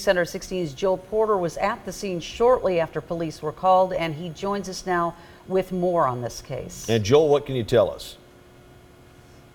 Center 16's Joel Porter was at the scene shortly after police were called, and he joins us now with more on this case. And Joel, what can you tell us?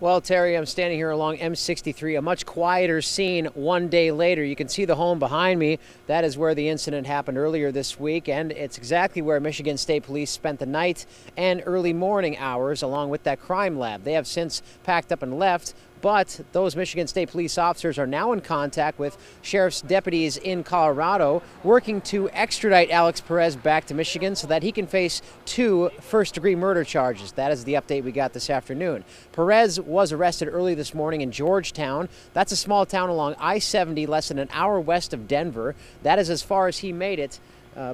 Well, Terry, I'm standing here along M63, a much quieter scene one day later. You can see the home behind me. That is where the incident happened earlier this week, and it's exactly where Michigan State Police spent the night and early morning hours along with that crime lab. They have since packed up and left, but those Michigan State Police officers are now in contact with sheriff's deputies in Colorado, working to extradite Alex Perez back to Michigan so that he can face 2 first-degree murder charges. That is the update we got this afternoon. Perez was arrested early this morning in Georgetown. That's a small town along I-70, less than an hour west of Denver. That is as far as he made it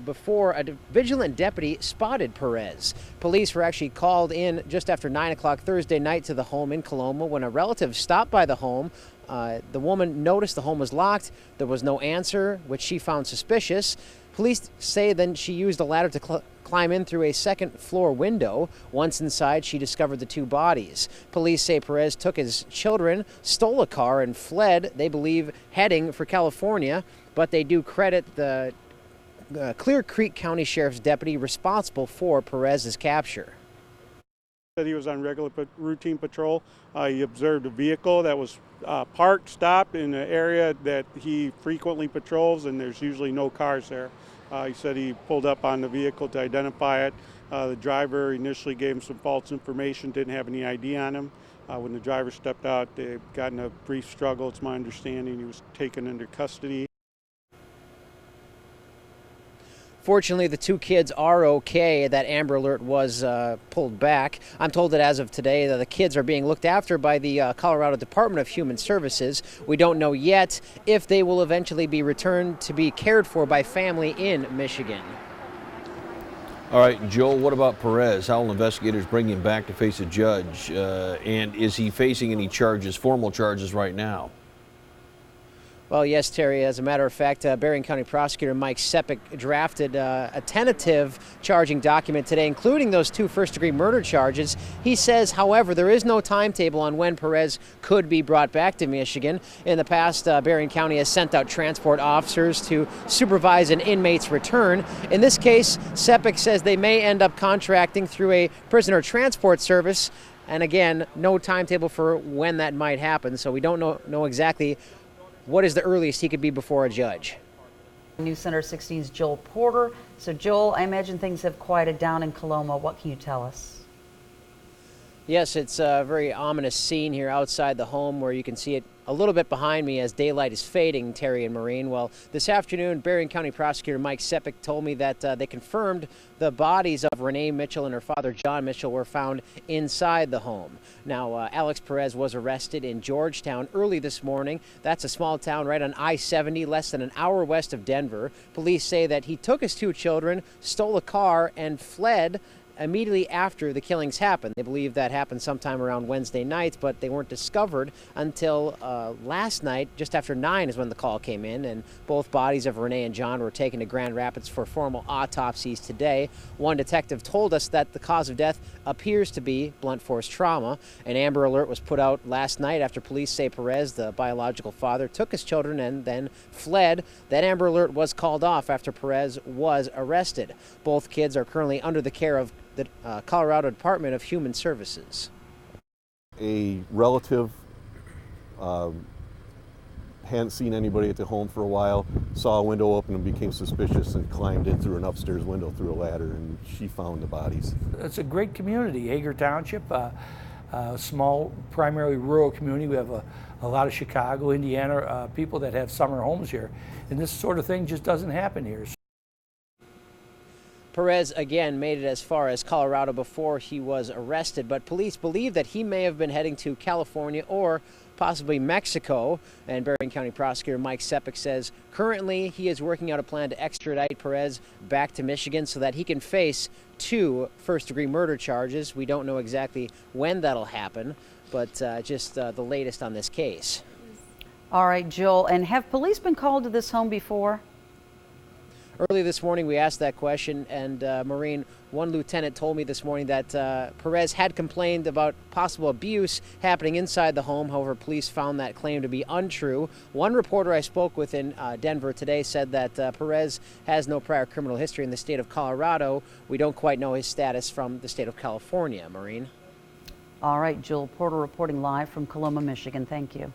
before a vigilant deputy spotted Perez. Police were actually called in just after 9 o'clock Thursday night to the home in Coloma. When a relative stopped by the home, the woman noticed the home was locked. There was no answer, which she found suspicious. Police say then she used a ladder to climb in through a second-floor window. Once inside, she discovered the 2 bodies. Police say Perez took his children, stole a car, and fled, they believe, heading for California, but they do credit the Clear Creek County Sheriff's deputy responsible for Perez's capture. Said he was on regular routine patrol. He observed a vehicle that was parked, stopped in an area that he frequently patrols, and there's usually no cars there. He said he pulled up on the vehicle to identify it. The driver initially gave him some false information, didn't have any ID on him. When the driver stepped out, they got in a brief struggle. It's my understanding he was taken into custody. Fortunately, the 2 kids are okay. That Amber Alert was pulled back. I'm told that as of today, that the kids are being looked after by the Colorado Department of Human Services. We don't know yet if they will eventually be returned to be cared for by family in Michigan. All right, Joel, what about Perez? How will investigators bring him back to face a judge? And is he facing any charges, formal charges right now? Well, yes, Terry. As a matter of fact, Berrien County Prosecutor Mike Sepik drafted a tentative charging document today, including those 2 first-degree murder charges. He says, however, there is no timetable on when Perez could be brought back to Michigan. In the past, Berrien County has sent out transport officers to supervise an inmate's return. In this case, Sepik says they may end up contracting through a prisoner transport service. And again, no timetable for when that might happen, so we don't know exactly what is the earliest he could be before a judge. News Center 16's Joel Porter. So Joel, I imagine things have quieted down in Coloma. What can you tell us? Yes, it's a very ominous scene here outside the home where you can see it a little bit behind me as daylight is fading, Terry and Maureen. Well, this afternoon, Berrien County Prosecutor Mike Sepik told me that they confirmed the bodies of Renee Mitchell and her father, John Mitchell, were found inside the home. Now, Alex Perez was arrested in Georgetown early this morning. That's a small town right on I-70, less than an hour west of Denver. Police say that he took his 2 children, stole a car, and fled immediately after the killings happened. They believe that happened sometime around Wednesday night, but they weren't discovered until last night. Just after 9 is when the call came in, and both bodies of Renee and John were taken to Grand Rapids for formal autopsies today. One detective told us that the cause of death appears to be blunt force trauma. An Amber Alert was put out last night after police say Perez, the biological father, took his children and then fled. That Amber Alert was called off after Perez was arrested. Both kids are currently under the care of the Colorado Department of Human Services. A relative hadn't seen anybody at the home for a while, saw a window open and became suspicious and climbed in through an upstairs window through a ladder, and she found the bodies. It's a great community, Hager Township, small, primarily rural community. We have a lot of Chicago, Indiana people that have summer homes here, and this sort of thing just doesn't happen here. Perez, again, made it as far as Colorado before he was arrested, but police believe that he may have been heading to California or possibly Mexico. And Berrien County Prosecutor Mike Sepik says currently he is working out a plan to extradite Perez back to Michigan so that he can face 2 first-degree murder charges. We don't know exactly when that'll happen, but just the latest on this case. All right, Joel, and have police been called to this home before? Early this morning, we asked that question, and Maureen, one lieutenant told me this morning that Perez had complained about possible abuse happening inside the home. However, police found that claim to be untrue. One reporter I spoke with in Denver today said that Perez has no prior criminal history in the state of Colorado. We don't quite know his status from the state of California. Maureen? All right, Jill Porter reporting live from Coloma, Michigan. Thank you.